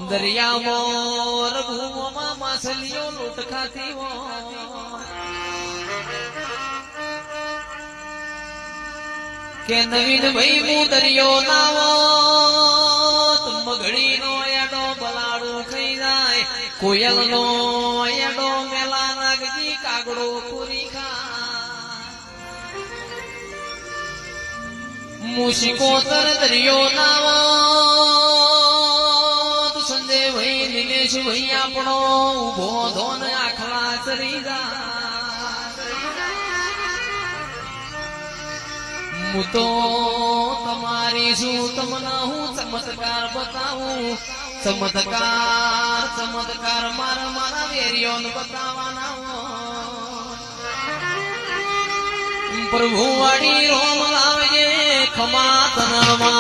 દરિયામાં રઘુમાં માછલીઓ લૂંટ ખાતી હોય કે નવીન ભાઈ હું દરિયો નાવો મગડી નો એડો બલાડું ખાઈ જાય કોયલ નો એડો મેલા નાગજી કાગડો પૂરી ખા મુશિકોતર દરિયો નાવો સંજય ભાઈ નિલેશ ભાઈ આપણો ઉભો ધોન આખલા ચરી જા હું તો તમારી શું તમને હું ચમત્કાર બતાવું ચમત્કાર મારા વેરીઓને બતાવવાના પ્રભુ વાડી રોમ લાવજે ખમા તનમાં